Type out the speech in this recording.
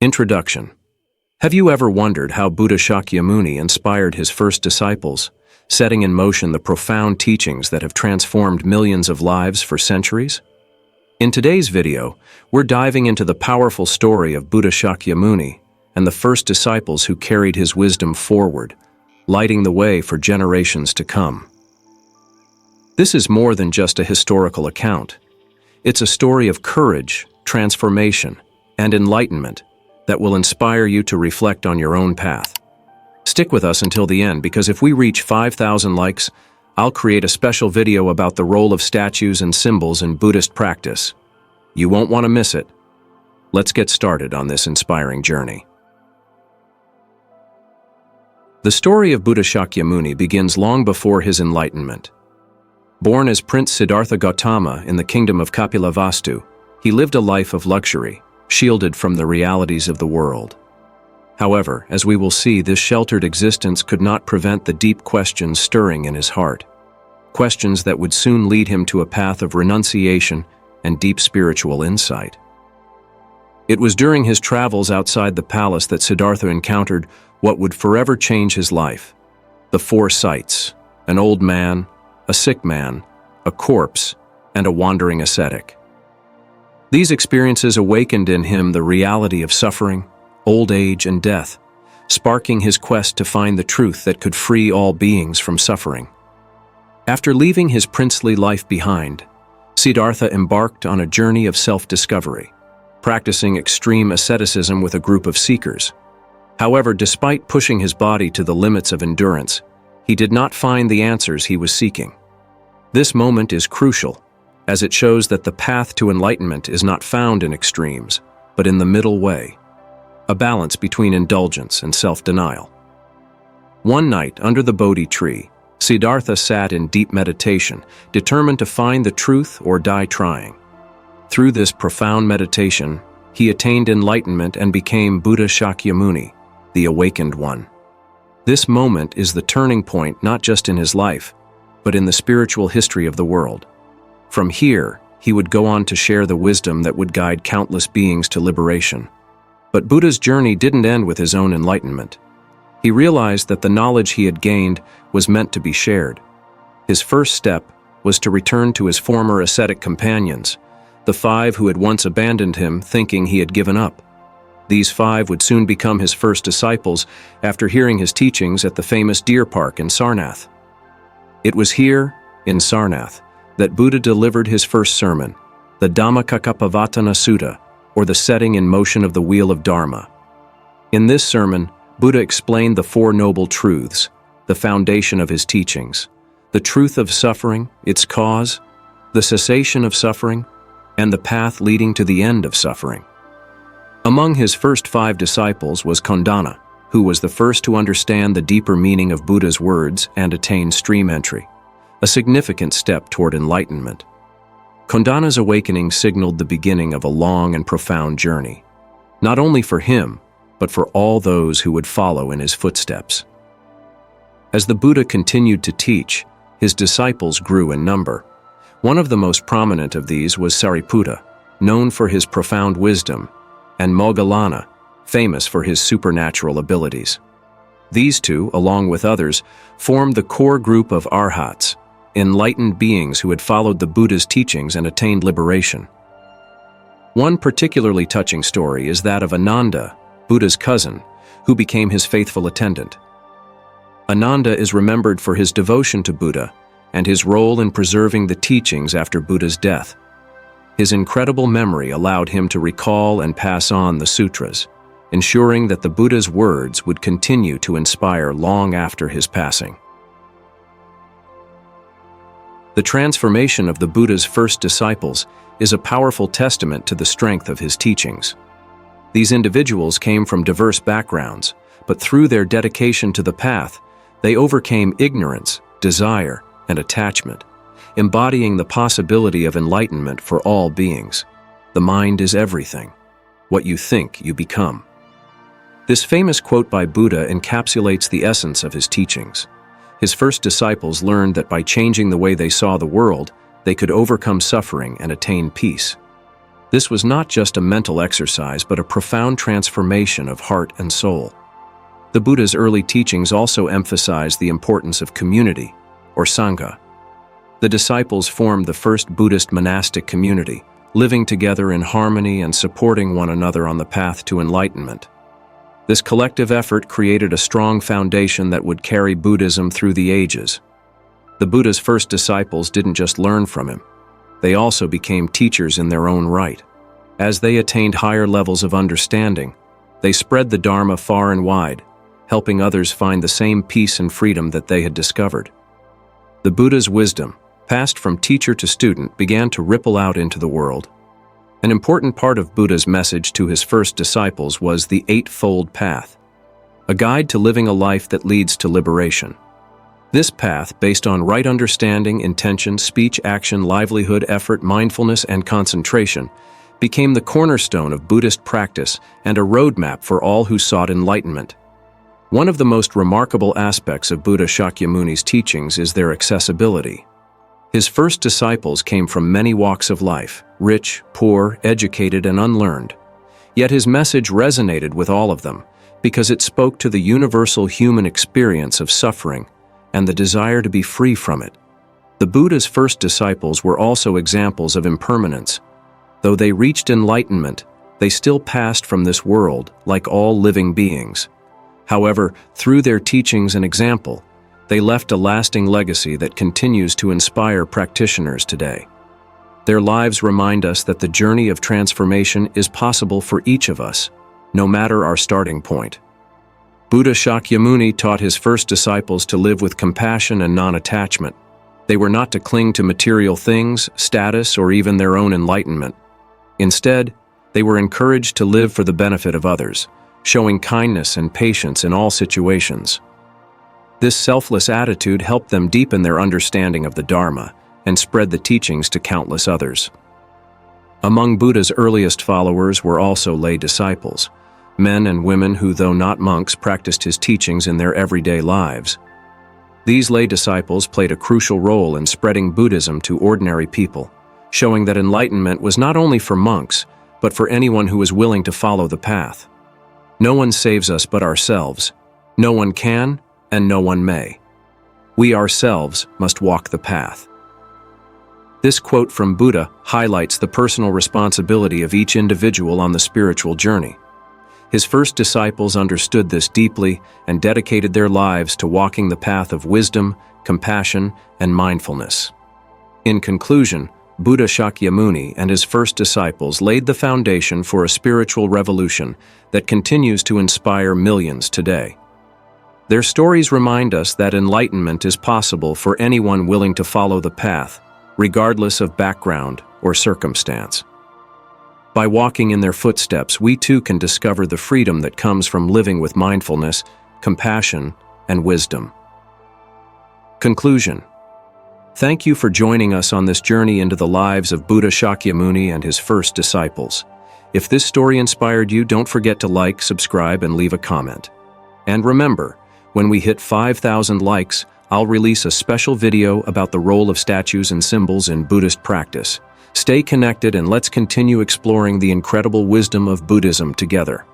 Introduction. Have you ever wondered how Buddha Shakyamuni inspired his first disciples, setting in motion the profound teachings that have transformed millions of lives for centuries? In today's video, we're diving into the powerful story of Buddha Shakyamuni and the first disciples who carried his wisdom forward, lighting the way for generations to come. This is more than just a historical account. It's a story of courage, transformation, and enlightenment that will inspire you to reflect on your own path. Stick with us until the end, because if we reach 5,000 likes, I'll create a special video about the role of statues and symbols in Buddhist practice. You won't want to miss it. Let's get started on this inspiring journey. The story of Buddha Shakyamuni begins long before his enlightenment. Born as Prince Siddhartha Gautama in the kingdom of Kapilavastu, he lived a life of luxury, shielded from the realities of the world. However, as we will see, this sheltered existence could not prevent the deep questions stirring in his heart. Questions that would soon lead him to a path of renunciation and deep spiritual insight. It was during his travels outside the palace that Siddhartha encountered what would forever change his life: the four sights: an old man, a sick man, a corpse, and a wandering ascetic. These experiences awakened in him the reality of suffering, old age, and death, sparking his quest to find the truth that could free all beings from suffering. After leaving his princely life behind, Siddhartha embarked on a journey of self-discovery, practicing extreme asceticism with a group of seekers. However, despite pushing his body to the limits of endurance, he did not find the answers he was seeking. This moment is crucial, as it shows that the path to enlightenment is not found in extremes, but in the middle way, a balance between indulgence and self-denial. One night, under the Bodhi tree, Siddhartha sat in deep meditation, determined to find the truth or die trying. Through this profound meditation, he attained enlightenment and became Buddha Shakyamuni, the awakened one. This moment is the turning point not just in his life, but in the spiritual history of the world. From here, he would go on to share the wisdom that would guide countless beings to liberation. But Buddha's journey didn't end with his own enlightenment. He realized that the knowledge he had gained was meant to be shared. His first step was to return to his former ascetic companions, the 5 who had once abandoned him, thinking he had given up. These 5 would soon become his first disciples after hearing his teachings at the famous deer park in Sarnath. It was here, in Sarnath, that Buddha delivered his first sermon, the Dhammacakkappavattana Sutta, or the setting in motion of the wheel of Dharma. In this sermon, Buddha explained the 4 noble truths, the foundation of his teachings: the truth of suffering, its cause, the cessation of suffering, and the path leading to the end of suffering. Among his first 5 disciples was Kondana, who was the first to understand the deeper meaning of Buddha's words and attain stream entry, a significant step toward enlightenment. Kondana's awakening signaled the beginning of a long and profound journey, not only for him, but for all those who would follow in his footsteps. As the Buddha continued to teach, his disciples grew in number. One of the most prominent of these was Sariputta, known for his profound wisdom, and Moggallana, famous for his supernatural abilities. These 2, along with others, formed the core group of arhats, enlightened beings who had followed the Buddha's teachings and attained liberation. One particularly touching story is that of Ananda, Buddha's cousin, who became his faithful attendant. Ananda is remembered for his devotion to Buddha and his role in preserving the teachings after Buddha's death. His incredible memory allowed him to recall and pass on the sutras, ensuring that the Buddha's words would continue to inspire long after his passing. The transformation of the Buddha's first disciples is a powerful testament to the strength of his teachings. These individuals came from diverse backgrounds, but through their dedication to the path, they overcame ignorance, desire, and attachment, embodying the possibility of enlightenment for all beings. The mind is everything. What you think, you become. This famous quote by Buddha encapsulates the essence of his teachings. His first disciples learned that by changing the way they saw the world, they could overcome suffering and attain peace. This was not just a mental exercise, but a profound transformation of heart and soul. The Buddha's early teachings also emphasized the importance of community, or Sangha. The disciples formed the first Buddhist monastic community, living together in harmony and supporting one another on the path to enlightenment. This collective effort created a strong foundation that would carry Buddhism through the ages. The Buddha's first disciples didn't just learn from him. They also became teachers in their own right. As they attained higher levels of understanding, they spread the Dharma far and wide, helping others find the same peace and freedom that they had discovered. The Buddha's wisdom, passed from teacher to student, began to ripple out into the world. An important part of Buddha's message to his first disciples was the Eightfold Path, a guide to living a life that leads to liberation. This path, based on right understanding, intention, speech, action, livelihood, effort, mindfulness, and concentration, became the cornerstone of Buddhist practice and a roadmap for all who sought enlightenment. One of the most remarkable aspects of Buddha Shakyamuni's teachings is their accessibility. His first disciples came from many walks of life, rich, poor, educated, and unlearned. Yet his message resonated with all of them because it spoke to the universal human experience of suffering and the desire to be free from it. The Buddha's first disciples were also examples of impermanence. Though they reached enlightenment, they still passed from this world like all living beings. However, through their teachings and example, they left a lasting legacy that continues to inspire practitioners today. Their lives remind us that the journey of transformation is possible for each of us, no matter our starting point. Buddha Shakyamuni taught his first disciples to live with compassion and non-attachment. They were not to cling to material things, status, or even their own enlightenment. Instead, they were encouraged to live for the benefit of others, showing kindness and patience in all situations. This selfless attitude helped them deepen their understanding of the Dharma and spread the teachings to countless others. Among Buddha's earliest followers were also lay disciples, men and women who, though not monks, practiced his teachings in their everyday lives. These lay disciples played a crucial role in spreading Buddhism to ordinary people, showing that enlightenment was not only for monks, but for anyone who was willing to follow the path. No one saves us but ourselves. No one can, and no one may. We ourselves must walk the path. This quote from Buddha highlights the personal responsibility of each individual on the spiritual journey. His first disciples understood this deeply and dedicated their lives to walking the path of wisdom, compassion, and mindfulness. In conclusion, Buddha Shakyamuni and his first disciples laid the foundation for a spiritual revolution that continues to inspire millions today. Their stories remind us that enlightenment is possible for anyone willing to follow the path, regardless of background or circumstance. By walking in their footsteps, we too can discover the freedom that comes from living with mindfulness, compassion, and wisdom. Conclusion. Thank you for joining us on this journey into the lives of Buddha Shakyamuni and his first disciples. If this story inspired you, don't forget to like, subscribe, and leave a comment. And remember, when we hit 5,000 likes, I'll release a special video about the role of statues and symbols in Buddhist practice. Stay connected and let's continue exploring the incredible wisdom of Buddhism together.